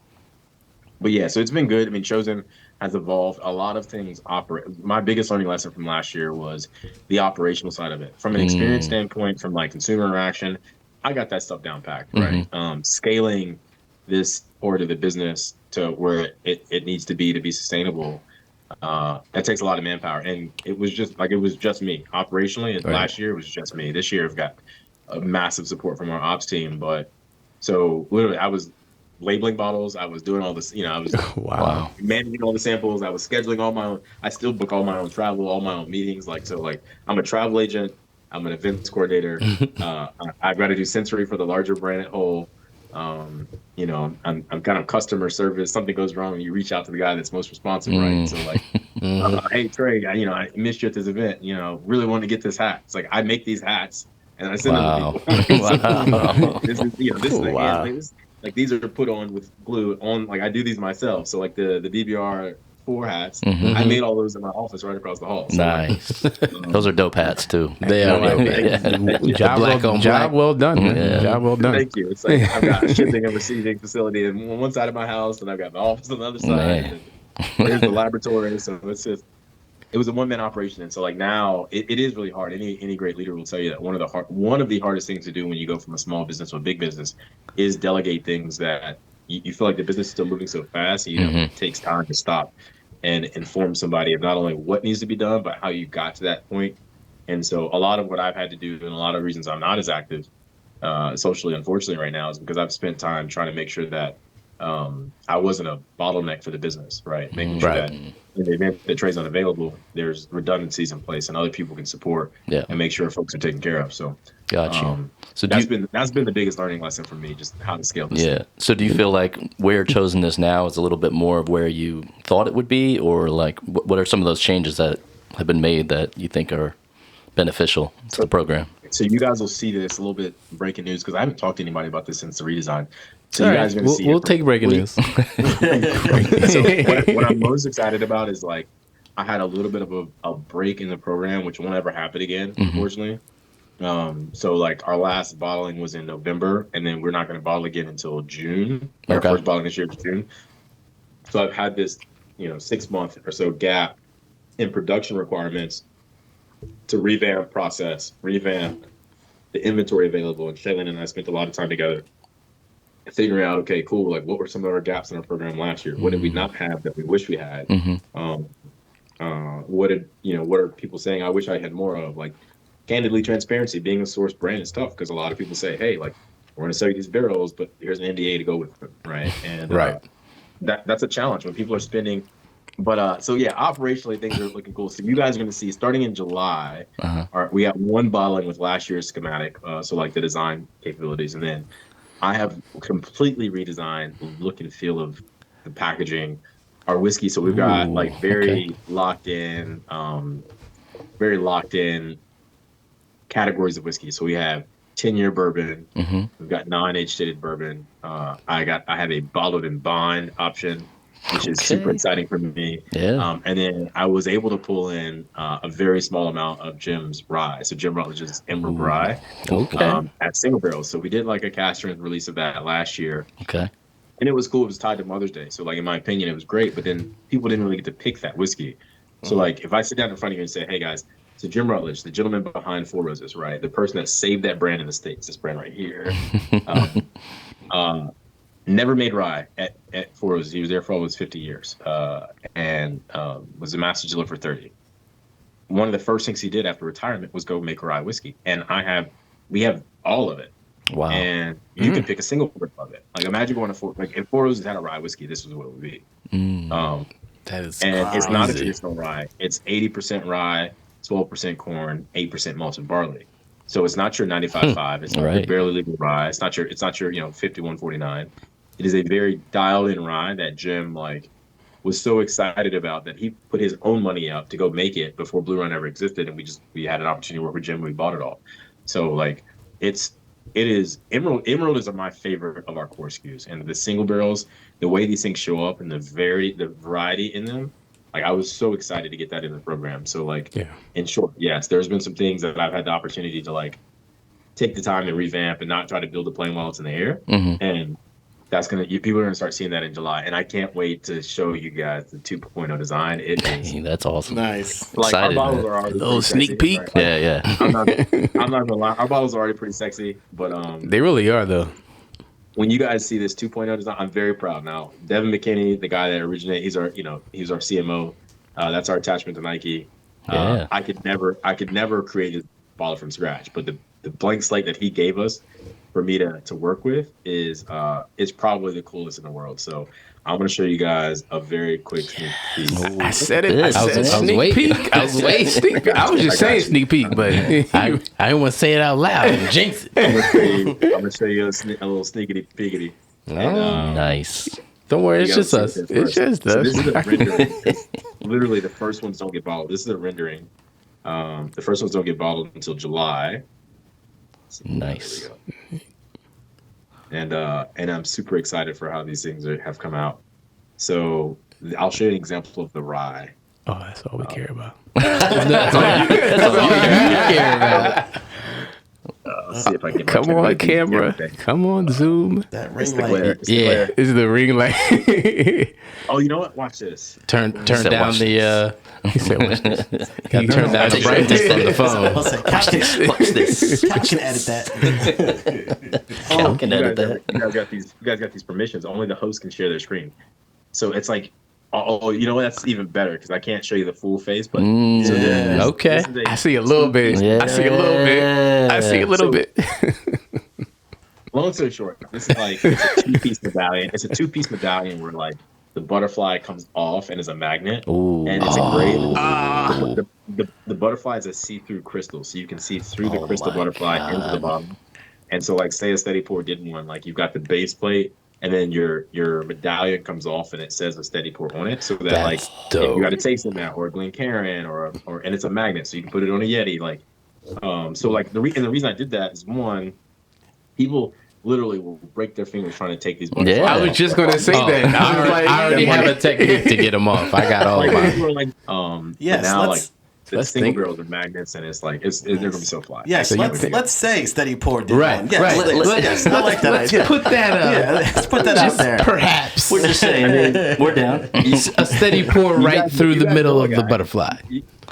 But yeah, so it's been good. I mean, Chosen has evolved. A lot of things operate. My biggest learning lesson from last year was the operational side of it. From an experience standpoint, from like consumer interaction, I got that stuff down packed, right? Scaling this part of the business to where it needs to be sustainable. That takes a lot of manpower, and it was just me operationally. And last year it was just me. This year I've got a massive support from our ops team. But so literally, I was labeling bottles. I was doing all this. I was managing all the samples. I was scheduling all my own. I still book all my own travel, all my own meetings. I'm a travel agent. I'm an events coordinator. I've got to do sensory for the larger brand at whole. I'm kind of customer service. Something goes wrong, you reach out to the guy that's most responsive, right? So hey Trey, I missed you at this event. Really want to get this hat. It's like I make these hats and I send them to people. This is like these are put on with glue on. Like I do these myself. So like the BBR 4 hats, I made all those in my office right across the hall. So
nice. Those are dope hats too.
They are. Job well done. Job well done.
Thank you. It's like I've got a shipping and receiving facility on one side of my house, and I've got my office on the other side. And here's the laboratory. So it was a one-man operation. And so like now it is really hard. Any great leader will tell you that one of the hardest things to do when you go from a small business to a big business is delegate things that you feel like the business is still moving so fast. It takes time to stop and inform somebody of not only what needs to be done, but how you got to that point. And so a lot of what I've had to do, and a lot of reasons I'm not as active socially, unfortunately, right now, is because I've spent time trying to make sure that I wasn't a bottleneck for the business, right? Making sure that in the event that Trey's unavailable, there's redundancies in place and other people can support and make sure folks are taken care of. So
got you. So
that's been the biggest learning lesson for me, just how to scale this.
Yeah. So do you feel like where Chosen is now is a little bit more of where you thought it would be, or like what are some of those changes that have been made that you think are beneficial to the program?
So you guys will see this a little bit breaking news because I haven't talked to anybody about this since the redesign. So you guys are going to see
we'll take breaking news.
So what I'm most excited about is like I had a little bit of a break in the program, which won't ever happen again, unfortunately. So like our last bottling was in November, and then we're not going to bottle again until June. Our first bottling this year is June. So I've had this 6-month or so gap in production requirements to revamp process, revamp the inventory available. And Shaylin and I spent a lot of time together figuring out, okay, cool, like what were some of our gaps in our program last year? What did we not have that we wish we had? What are people saying I wish I had more of? Like, candidly, transparency, being a source brand is tough because a lot of people say, hey, like, we're going to sell you these barrels, but here's an NDA to go with them, right? And that's a challenge when people are spending. But so yeah, operationally things are looking cool. So you guys are going to see starting in July, we have one bottling with last year's schematic, so like the design capabilities, and then I have completely redesigned the look and feel of the packaging, our whiskey. So we've got like very locked in categories of whiskey. So we have 10-year bourbon. We've got non-age stated bourbon. I have a bottled and bond option, which is super exciting for me.
Yeah.
And then I was able to pull in a very small amount of Jim's rye. So Jim Rutledge's Emerald Rye at single barrels. So we did like a cast strength release of that last year.
Okay.
And it was cool. It was tied to Mother's Day. So like in my opinion, it was great. But then people didn't really get to pick that whiskey. So like if I sit down in front of you and say, hey guys, so Jim Rutledge, the gentleman behind Four Roses, right? The person that saved that brand in the States, this brand right here. Never made rye at Four Roses. He was there for almost 50 years and was a master distiller for 30. One of the first things he did after retirement was go make rye whiskey. And we have all of it.
Wow.
And you can pick a single barrel of it. Like imagine going to if Four Roses had a rye whiskey, this is what it would be.
That is
and
crazy.
It's not a traditional rye. It's 80% rye, 12% corn, 8% malted barley. So it's not your 95.5. It's not your barely legal rye. It's not your 51.49. It is a very dialed in rye that Jim was so excited about that he put his own money out to go make it before Blue Run ever existed, and we had an opportunity to work with Jim and we bought it all. So it is Emerald is my favorite of our core SKUs, and the single barrels, the way these things show up and the variety in them. I was so excited to get that in the program. So in short, yes, there's been some things that I've had the opportunity to take the time to revamp and not try to build a plane while it's in the air. And that's people are gonna start seeing that in July. And I can't wait to show you guys the 2.0 design. It is
That's awesome.
Nice.
Excited,
our bottles
man.
are already
A little
pretty
sneak
sexy,
peek.
right?
Yeah.
I'm not gonna lie. Our bottles are already pretty sexy, but
They really are though.
when you guys see this 2.0 design, I'm very proud. Now, Devin McKinney, the guy that originated, he's our CMO. That's our attachment to Nike.
Yeah.
I could never create a bottle from scratch, but the blank slate that he gave us for me to work with is probably the coolest in the world. So I'm going to show you guys a very quick sneak peek.
I said it. I
I was
said sneak
waiting.
peek. I was waiting. Sneak peek. I was just saying sneak peek, but I didn't want to say it out loud and jinx it.
I'm going to show you a little sneakity peekity.
Nice.
Don't worry, it's
You gotta
just
see
us.
this
It's
first.
just
So
us.
this is a rendering. Literally, the first ones don't get bottled. This is a rendering. The first ones don't get bottled until July.
Nice.
There we go. And I'm super excited for how these things have come out. So I'll show you an example of the rye.
Oh, that's all we care about.
That's all you care about.
Let's see if I can get my
Come on,
camera.
camera.
Okay.
Come on, Zoom.
That
It's
ring
the glare.
light.
It's the glare.
Is the ring light?
Oh, you know what? Watch this.
turn
said
down
watch
the. He said, "Watch this." He turned down the
Watch
brightness
this.
on the phone.
Listen,
Watch this.
Cal can edit that.
Cal can edit that.
You guys got these permissions. Only the host can share their screen. So it's oh, you know what? That's even better because I can't show you the full face. But so
Yeah.
Okay,
this is a
I see a little bit. I see a little bit. I see a little
So-
bit.
Long story short, this is it's a two-piece medallion. It's a two-piece medallion where the butterfly comes off and is a magnet.
Ooh.
And it's a great. The butterfly is a see-through crystal, so you can see through the crystal
my
butterfly into the bottom. And so, say a Steady Pour did one, you've got the base plate, and then your medallion comes off, and it says a Steady Pour on it, so that
That's
if
dope.
you got a tasting that or a Glencairn or and it's a magnet, so you can put it on a Yeti. The reason I did that is one, people literally will break their fingers trying to take these butterflies.
Yeah.
I was just gonna say
Oh,
that. I already have a technique to get them off. I got all of mine.
People are
Yes,
but now
let's-
the
let's
single
think.
barrels are magnets, and they're gonna be so fly.
Yes,
So you
let's,
think-
let's say Steady Pour did
Right,
one. Yes,
right.
yes, I like that
Let's
idea.
put that up.
Yeah, let's put that out there.
Perhaps
We're just saying, we're down.
a steady pour right
guys-
through
you
the
guys
middle
know
of
a
the
guy.
butterfly.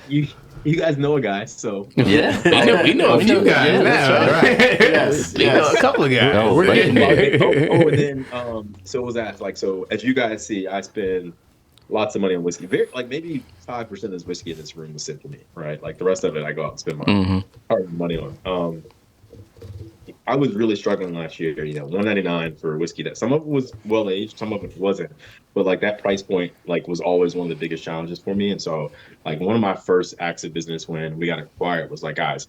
You you guys know a guy, so
Yeah.
we know a few guys
Yeah,
now.
that's right.
Yes,
We know a couple of guys.
Oh,
We're
right.
getting
and then so it was that like so as you guys see, I spend lots of money on whiskey. Like maybe 5% of this whiskey in this room was sent for me, right? Like the rest of it, I go out and spend my hard money on. I was really struggling last year. $1.99 for whiskey. That some of it was well aged, some of it wasn't. But like that price point, like was always one of the biggest challenges for me. And so, like one of my first acts of business when we got acquired was like, guys,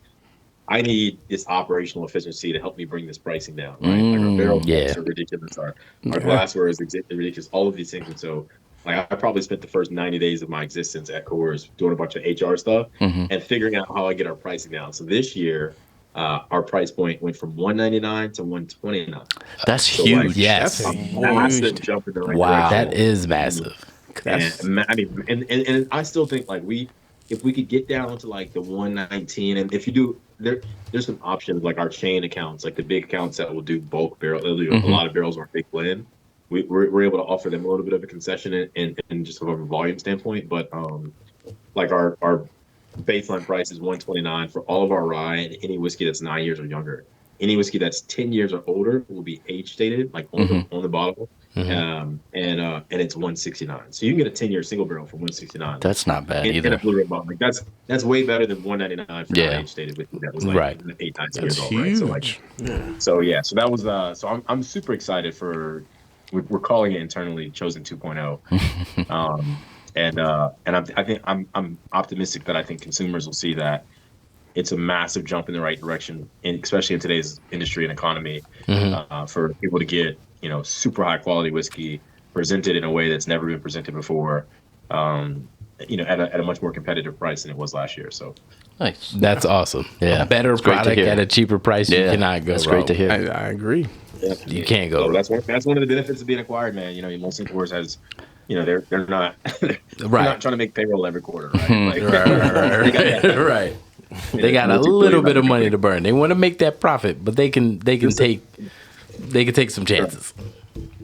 I need this operational efficiency to help me bring this pricing down. Right? Like our barrel prices are ridiculous. Our glassware is ridiculous. All of these things. And so, like I probably spent the first 90 days of my existence at Coors doing a bunch of HR stuff and figuring out how I get our pricing down. So this year, our price point went from $1.99 to $1.29.
That's
So,
huge.
like,
yes.
that's a massive jump in the right
Wow.
direction.
That is massive.
And I mean, and I still think like if we could get down to like the 119, and if you do, there's some options like our chain accounts, like the big accounts that will do bulk barrel, they'll do a lot of barrels or a big blend. We're able to offer them a little bit of a concession and just from a volume standpoint, but like our baseline price is $129 for all of our rye and any whiskey that's 9 years or younger. Any whiskey that's 10 years or older will be age stated, like on the bottle, and it's $169. So you can get a 10-year single barrel for $169.
That's not bad
in
either.
a blue red bottle. Like that's way better than $199 for age stated whiskey that was like 8, 9 years old. Right? So like, so that was so I'm super excited for. We're calling it internally Chosen 2.0. I think I'm optimistic that I think consumers will see that it's a massive jump in the right direction, and especially in today's industry and economy, for people to get super high quality whiskey presented in a way that's never been presented before, at a much more competitive price than it was last year. So
Nice.
That's awesome.
Yeah.
A better
It's great to
product
hear.
at a cheaper price. You cannot go
That's
wrong.
great to hear.
I agree.
You can't go
So
wrong.
that's one of the benefits of being acquired, man. Molson Coors has, they're not they're
Right.
not trying to make payroll every quarter, right? Like,
Right. They got a little bit of money to burn. They want to make that profit, but they can take some chances.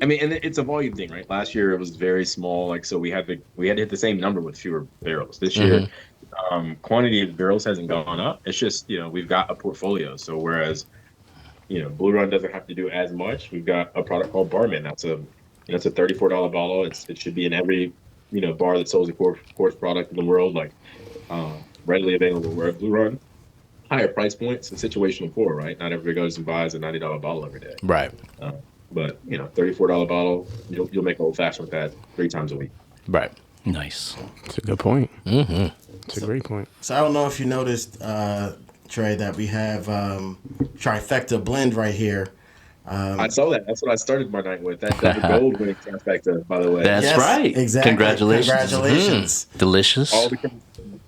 I mean, and it's a volume thing, right? Last year it was very small, like so we had to hit the same number with fewer barrels. This year, quantity of barrels hasn't gone up. It's just we've got a portfolio. So whereas Blue Run doesn't have to do as much, we've got a product called Barman. That's a $34 bottle. It should be in every bar that sells a Coors product in the world, like readily available. Where Blue Run, higher price points and situational pour, right? Not everybody goes and buys a $90 bottle every day.
Right.
But $34 bottle, you'll make old fashioned with that 3 times a week.
Right.
Nice.
It's a good point. It's a great point.
So I don't know if you noticed, Trey, that we have Trifecta blend right here.
I saw that. That's what I started my night with. That's the gold winning Trifecta, by the way.
That's
Yes,
right.
exactly.
Congratulations.
Congratulations.
Delicious.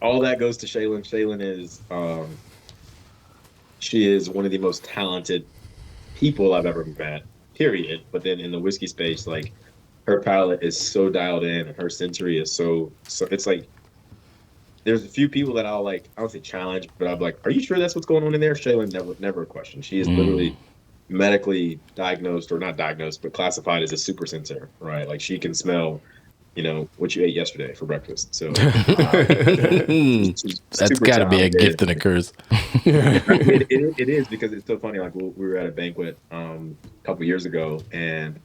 all that goes to Shaylin. Shaylin is she is one of the most talented people I've ever met. Period. But then in the whiskey space, like her palate is so dialed in, and her sensory is so it's like there's a few people that I don't say challenge, but I'm like, are you sure that's what's going on in there? Shaylin never a question. She is literally medically diagnosed, or not diagnosed, but classified as a super sensor, right? Like she can smell, what you ate yesterday for breakfast. So
That's got to be a gift and a curse.
It is, because it's so funny. Like we were at a banquet a couple years ago, and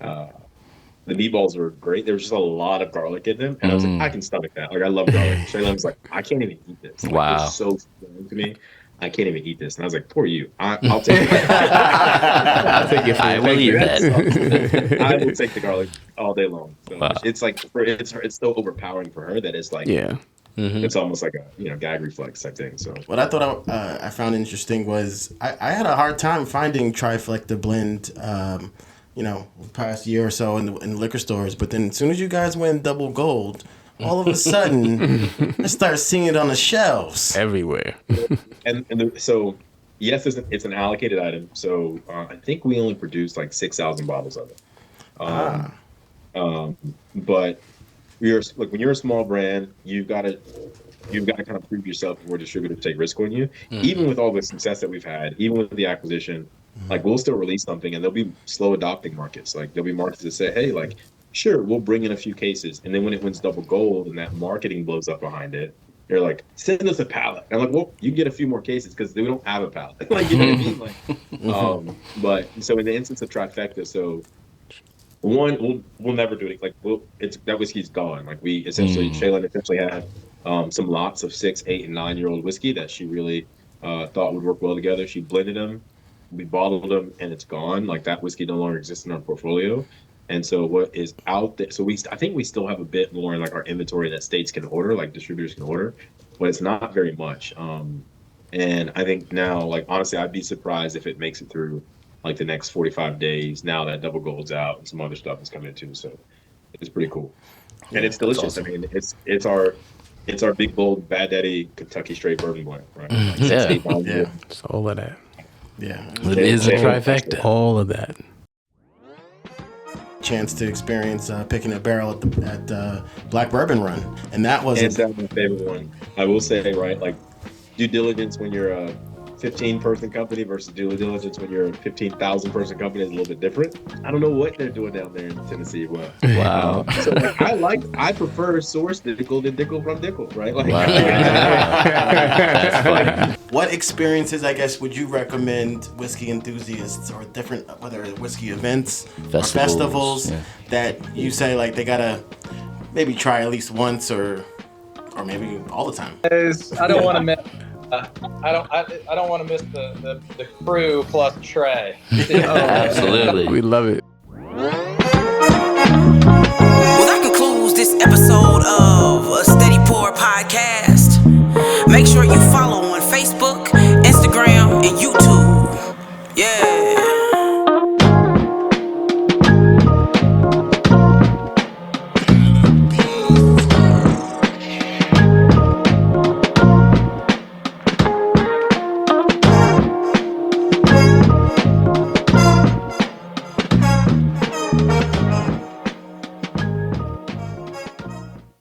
the meatballs were great. There was just a lot of garlic in them, and I was like, I can stomach that. Like I love garlic. Shaylin was like, I can't even eat this. Like,
Wow.
it's so foreign to me. I can't even eat this. And I was like, poor you. I'll take it.
I'll take it.
I will eat that.
I will take the garlic all day long. So
Wow.
it's like it's so overpowering for her that it's like it's almost like a gag reflex type thing. So
What I thought I found interesting was I had a hard time finding Trifecta blend, the past year or so in liquor stores. But then as soon as you guys went double gold, all of a sudden I started seeing it on the shelves
Everywhere.
so yes, it's an allocated item. So I think we only produced like 6,000 bottles of it. But when you're a small brand, you've got to kind of prove yourself before distributors take risk on you. Even with all the success that we've had, even with the acquisition, like we'll still release something, and there'll be slow adopting markets. Like there'll be markets that say, hey, like sure, we'll bring in a few cases, and then when it wins double gold and that marketing blows up behind it, They're like, send us a pallet. And I'm like, well, you get a few more cases because we don't have a pallet. Like, you know what I mean? Like, but so in the instance of Trifecta, so one, we'll never do it. Like, it's that whiskey's gone. Like, we essentially, Shaylin essentially had some lots of 6, 8, and 9-year-old whiskey that she really thought would work well together. She blended them, we bottled them, and it's gone. Like, that whiskey no longer exists in our portfolio. And so what is out there? So I think we still have a bit more in like our inventory that states can order, like distributors can order, but it's not very much. And I think now, like, honestly, I'd be surprised if it makes it through like the next 45 days. Now that Double Gold's out and some other stuff is coming too, so it's pretty cool. And it's delicious.
Awesome.
I mean, it's our big bold Bad Daddy Kentucky straight bourbon blend, right? Like
Yeah.
It's all of that.
Yeah.
It is a trifecta. All of that.
Chance to experience picking a barrel at Black Bourbon Run, and that was
Hands down my favorite one. I will say, right, like due diligence when you're a 15-person company versus due diligence when you're a 15,000 person company is a little bit different. I don't know what they're doing down there in Tennessee. Well,
Wow.
So I prefer source Dickel than Dickel from Dickel, right? Like,
Wow. That's funny.
What experiences, I guess, would you recommend whiskey enthusiasts or different, whether it's whiskey events or festivals, that you say like they gotta maybe try at least once or maybe all the time?
I don't want to miss. I don't want to miss the crew plus Trey.
Absolutely.
We love it.
Well, that concludes this episode of a Steady Pour podcast. Make sure you follow on Facebook,